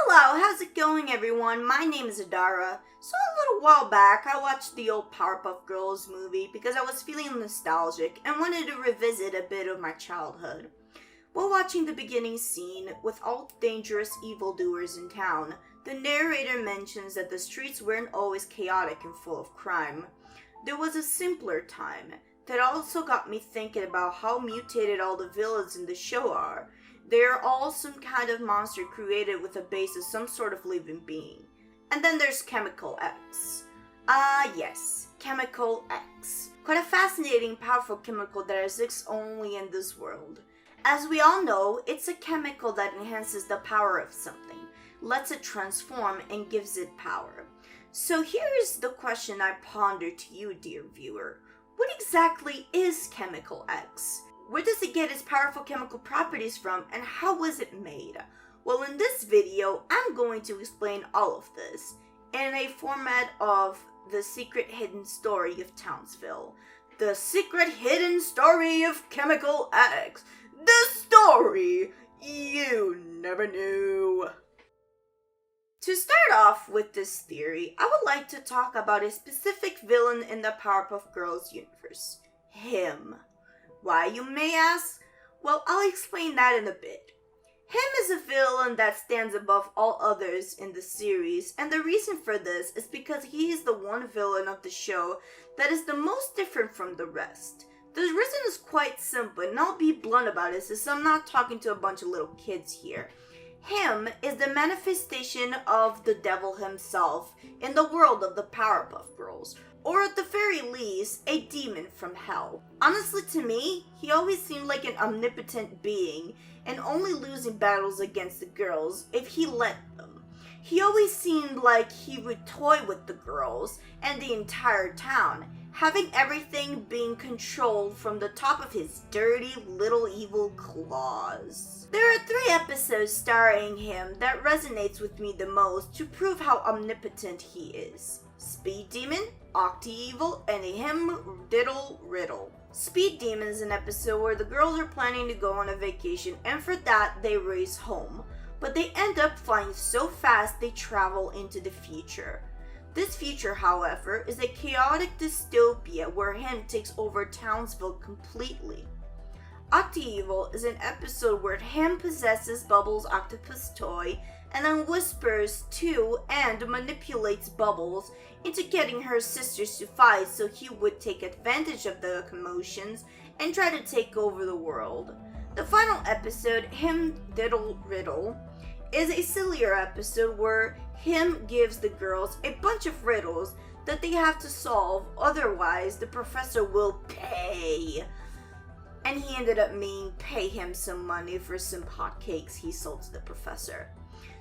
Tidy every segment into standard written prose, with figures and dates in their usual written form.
Hello, how's it going everyone? My name is Adara. So a little while back, I watched the old Powerpuff Girls movie because I was feeling nostalgic and wanted to revisit a bit of my childhood. While watching the beginning scene with all dangerous evildoers in town, the narrator mentions that the streets weren't always chaotic and full of crime. There was a simpler time that also got me thinking about how mutated all the villains in the show are. They are all some kind of monster created with a base of some sort of living being. And then there's Chemical X. Yes, Chemical X. Quite a fascinating, powerful chemical that exists only in this world. As we all know, it's a chemical that enhances the power of something, lets it transform, and gives it power. So here's the question I ponder to you, dear viewer. What exactly is Chemical X? Where does it get its powerful chemical properties from, and how was it made? Well, in this video, I'm going to explain all of this in a format of the secret hidden story of Townsville. The secret hidden story of Chemical X. The story you never knew. To start off with this theory, I would like to talk about a specific villain in the Powerpuff Girls universe. Him. Why, you may ask? Well, I'll explain that in a bit. Him is a villain that stands above all others in the series, and the reason for this is because he is the one villain of the show that is the most different from the rest. The reason is quite simple, and I'll be blunt about it since I'm not talking to a bunch of little kids here. Him is the manifestation of the devil himself in the world of the Powerpuff Girls, or at the very least, a demon from hell. Honestly, to me, he always seemed like an omnipotent being, and only losing battles against the girls if he let them. He always seemed like he would toy with the girls and the entire town, having everything being controlled from the top of his dirty little evil claws. There are 3 episodes starring him that resonates with me the most to prove how omnipotent he is. Speed Demon, Octi-Evil, and Him Diddle Riddle. Speed Demon is an episode where the girls are planning to go on a vacation, and for that they race home. But they end up flying so fast they travel into the future. This future, however, is a chaotic dystopia where Him takes over Townsville completely. Octi-Evil is an episode where Him possesses Bubbles' octopus toy and then whispers to and manipulates Bubbles into getting her sisters to fight so he would take advantage of the commotions and try to take over the world. The final episode, Him Diddle Riddle, is a sillier episode where Him gives the girls a bunch of riddles that they have to solve, otherwise the professor will pay. And he ended up meaning pay him some money for some hotcakes he sold to the professor.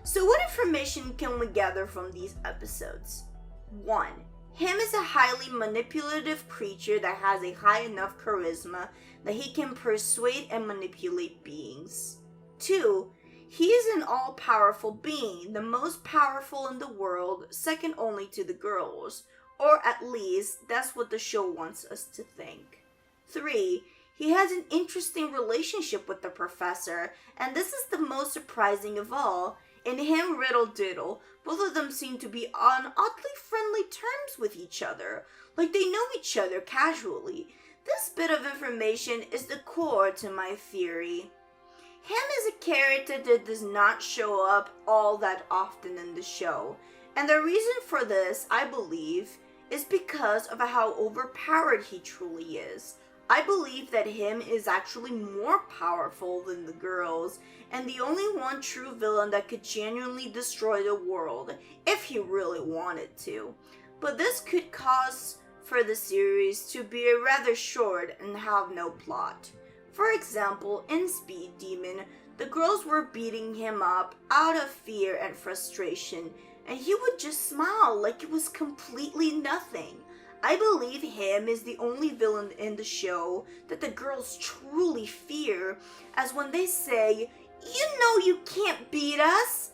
So what information can we gather from these episodes? 1. Him is a highly manipulative creature that has a high enough charisma that he can persuade and manipulate beings. 2. He is an all-powerful being, the most powerful in the world, second only to the girls. Or at least, that's what the show wants us to think. 3. He has an interesting relationship with the professor, and this is the most surprising of all. In Him Riddle Diddle, both of them seem to be on oddly friendly terms with each other, like they know each other casually. This bit of information is the core to my theory. Him is a character that does not show up all that often in the show, and the reason for this, I believe, is because of how overpowered he truly is. I believe that Him is actually more powerful than the girls, and the only one true villain that could genuinely destroy the world, if he really wanted to. But this could cause for the series to be rather short and have no plot. For example, in Speed Demon, the girls were beating him up out of fear and frustration, and he would just smile like it was completely nothing. I believe Him is the only villain in the show that the girls truly fear, as when they say, "You know you can't beat us,"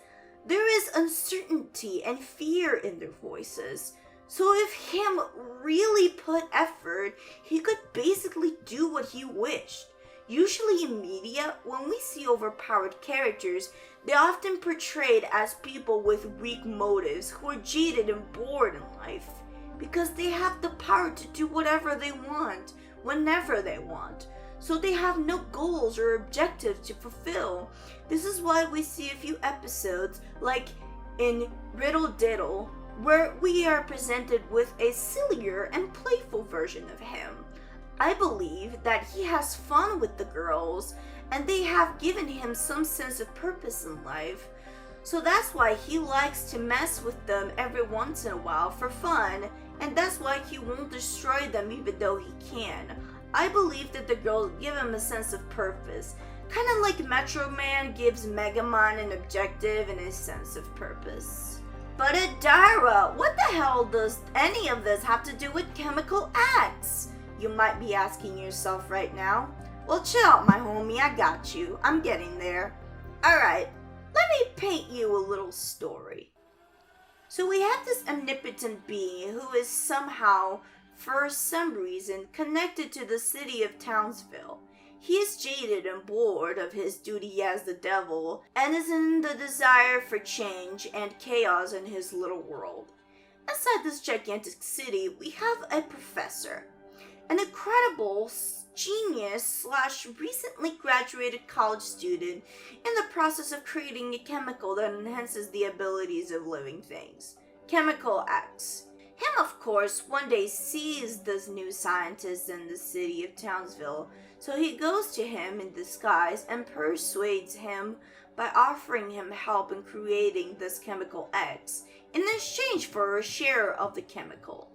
there is uncertainty and fear in their voices. So if Him really put effort, he could basically do what he wished. Usually in media, when we see overpowered characters, they're often portrayed as people with weak motives who are jaded and bored in life because they have the power to do whatever they want, whenever they want. So they have no goals or objectives to fulfill. This is why we see a few episodes, like in Riddle Diddle, where we are presented with a sillier and playful version of him. I believe that he has fun with the girls, and they have given him some sense of purpose in life. So that's why he likes to mess with them every once in a while for fun, and that's why he won't destroy them even though he can. I believe that the girls give him a sense of purpose, kind of like Metro Man gives Megamon an objective and a sense of purpose. But Adara, what the hell does any of this have to do with chemical X? You might be asking yourself right now. Well, chill out, my homie, I got you. I'm getting there. Alright, let me paint you a little story. So we have this omnipotent being who is somehow, for some reason, connected to the city of Townsville. He is jaded and bored of his duty as the devil, and is in the desire for change and chaos in his little world. Inside this gigantic city, we have a professor, an incredible genius / recently graduated college student in the process of creating a chemical that enhances the abilities of living things. Chemical X. Him, of course, one day sees this new scientist in the city of Townsville, so he goes to him in disguise and persuades him by offering him help in creating this chemical X in exchange for a share of the chemical.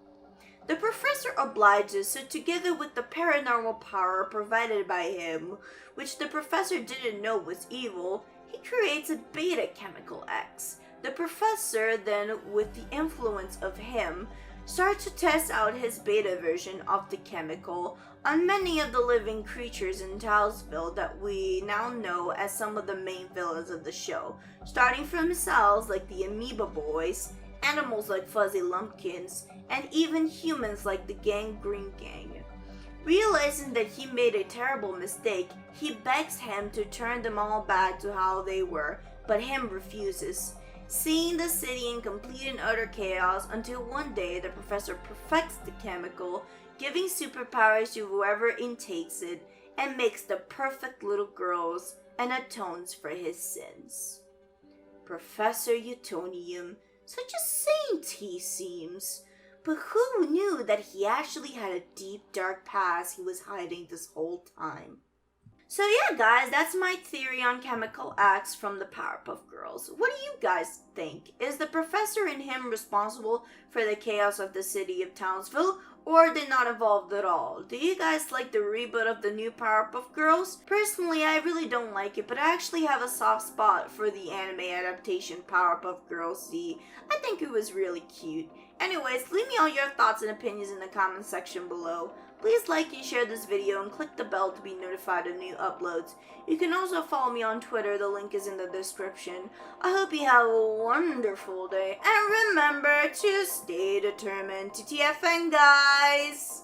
The professor obliges, so together with the paranormal power provided by him, which the professor didn't know was evil, he creates a beta chemical X. The professor then, with the influence of him, starts to test out his beta version of the chemical on many of the living creatures in Townsville that we now know as some of the main villains of the show, starting from cells like the Amoeba Boys, animals like Fuzzy Lumpkins, and even humans like the Gangrene Gang. Realizing that he made a terrible mistake, he begs him to turn them all back to how they were, but him refuses, seeing the city in complete and utter chaos until one day the professor perfects the chemical, giving superpowers to whoever intakes it, and makes the perfect little girls and atones for his sins. Professor Utonium, such a saint he seems, but who knew that he actually had a deep dark past he was hiding this whole time? So yeah guys, that's my theory on Chemical X from the Powerpuff Girls. What do you guys think? Is the professor and him responsible for the chaos of the city of Townsville, or are they not involved at all? Do you guys like the reboot of the new Powerpuff Girls? Personally, I really don't like it, but I actually have a soft spot for the anime adaptation Powerpuff Girls Z. I think it was really cute. Anyways, leave me all your thoughts and opinions in the comment section below. Please like and share this video and click the bell to be notified of new uploads. You can also follow me on Twitter, the link is in the description. I hope you have a wonderful day, and remember to stay determined to TFN, guys!